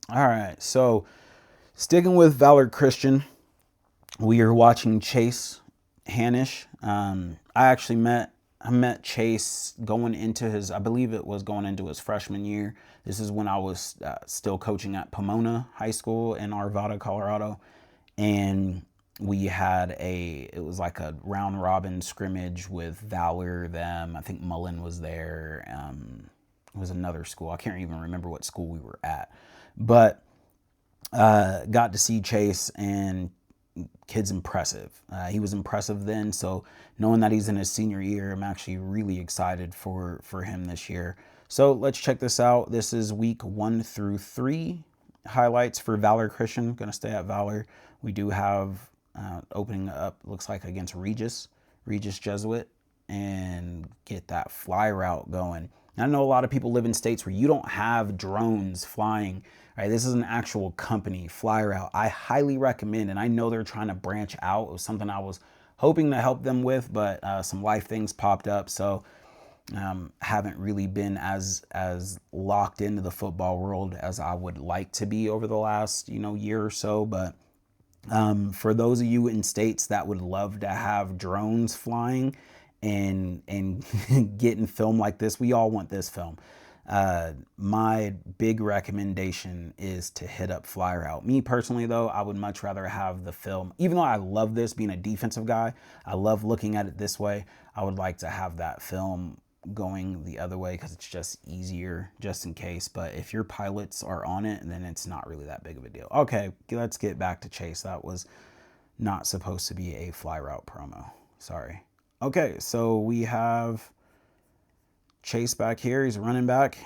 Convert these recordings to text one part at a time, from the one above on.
All right, so sticking with Valor Christian, we are watching Chase Hanish. I met Chase going into his, I believe it was going into his freshman year. This is when I was still coaching at Pomona High School in Arvada, Colorado, and we had it was like a round robin scrimmage with Valor, them. I think Mullen was there. It was another school. I can't even remember what school we were at, but got to see Chase, and kid's impressive. He was impressive then, so knowing that he's in his senior year, I'm actually really excited for him this year. So let's check this out. This is week 1 through 3 highlights for Valor Christian. Going to stay at Valor. We do have opening up, looks like against Regis Jesuit, and get that fly route going. I know a lot of people live in states where you don't have drones flying. Right, this is an actual company, FlyRoute. I highly recommend, and I know they're trying to branch out. It was something I was hoping to help them with, but some life things popped up, so haven't really been as locked into the football world as I would like to be over the last year or so. But for those of you in states that would love to have drones flying and getting film like this, we all want this film. My big recommendation is to hit up FlyRoute. Me personally, though, I would much rather have the film. Even though I love this, being a defensive guy, I love looking at it this way. I would like to have that film going the other way because it's just easier, just in case. But if your pilots are on it, then it's not really that big of a deal. Okay, let's get back to Chase. That was not supposed to be a FlyRoute promo. Sorry. Okay, so we have Chase back here. He's a running back.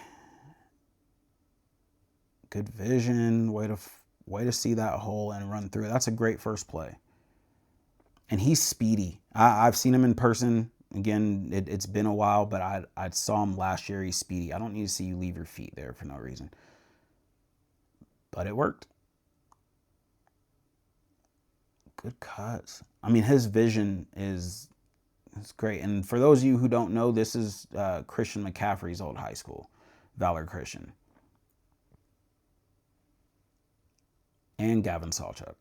Good vision. Way to see that hole and run through it. That's a great first play. And he's speedy. I've seen him in person. Again, it's been a while, but I saw him last year. He's speedy. I don't need to see you leave your feet there for no reason. But it worked. Good cuts. I mean, his vision is great. And for those of you who don't know, this is Christian McCaffrey's old high school, Valor Christian. And Gavin Sawchuk.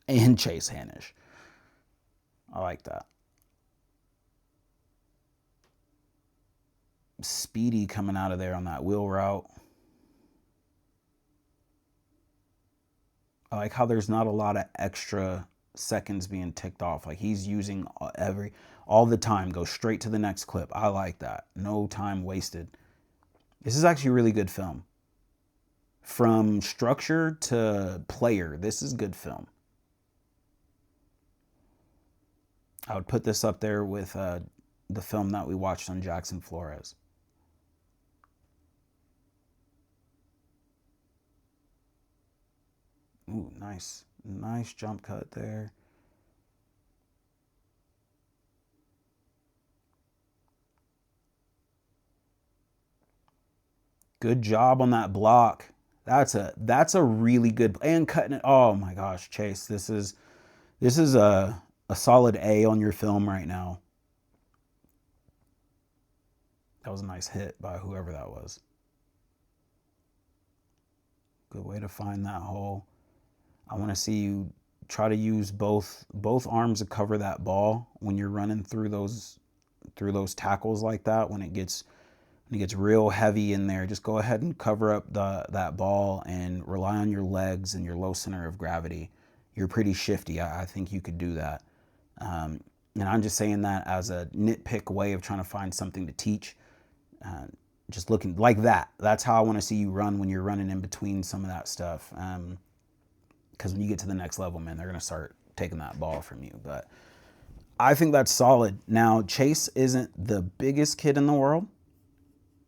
And Chase Hanish. I like that. Speedy coming out of there on that wheel route. I like how there's not a lot of extra seconds being ticked off. Like he's using all the time. Go straight to the next clip. I like that. No time wasted. This is actually a really good film. From structure to player, this is good film. I would put this up there with the film that we watched on Jackson Flores. Ooh, nice jump cut there. Good job on that block. That's a really good, and cutting it. Oh my gosh, Chase, this is a solid A on your film right now. That was a nice hit by whoever that was. Good way to find that hole. I want to see you try to use both arms to cover that ball when you're running through those tackles like that. When it gets real heavy in there, just go ahead and cover up that ball and rely on your legs and your low center of gravity. You're pretty shifty. I think you could do that. And I'm just saying that as a nitpick way of trying to find something to teach. Just looking like that. That's how I want to see you run when you're running in between some of that stuff. Because when you get to the next level, man, they're going to start taking that ball from you. But I think that's solid. Now, Chase isn't the biggest kid in the world.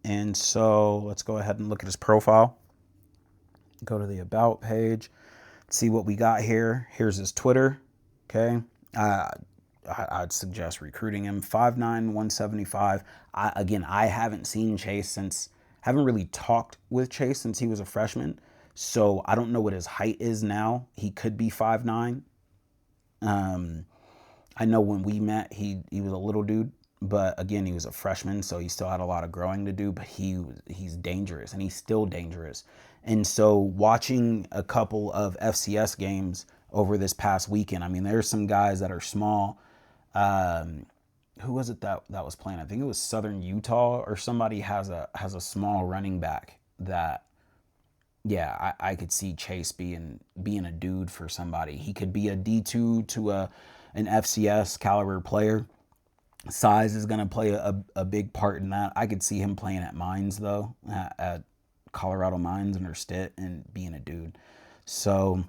And so let's go ahead and look at his profile. Go to the About page. See what we got here. Here's his Twitter. Okay. I'd suggest recruiting him. 5'9", 175. I haven't seen Chase haven't really talked with Chase since he was a freshman. So I don't know what his height is now. He could be 5'9". I know when we met, he was a little dude. but again, he was a freshman, so he still had a lot of growing to do. But he's dangerous, and he's still dangerous. And so watching a couple of FCS games over this past weekend, I mean, there's some guys that are small. Who was it that was playing? I think it was Southern Utah, or somebody has a small running back that, yeah, I could see Chase being a dude for somebody. He could be a D2 to an FCS caliber player. Size is going to play a big part in that. I could see him playing at Mines, though, at Colorado Mines under Stitt, and being a dude. So,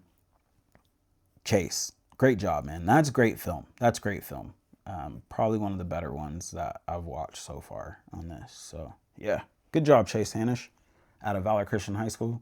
Chase, great job, man. That's great film. That's great film. Probably one of the better ones that I've watched so far on this. So, yeah, good job, Chase Hanish, out of Valor Christian High School.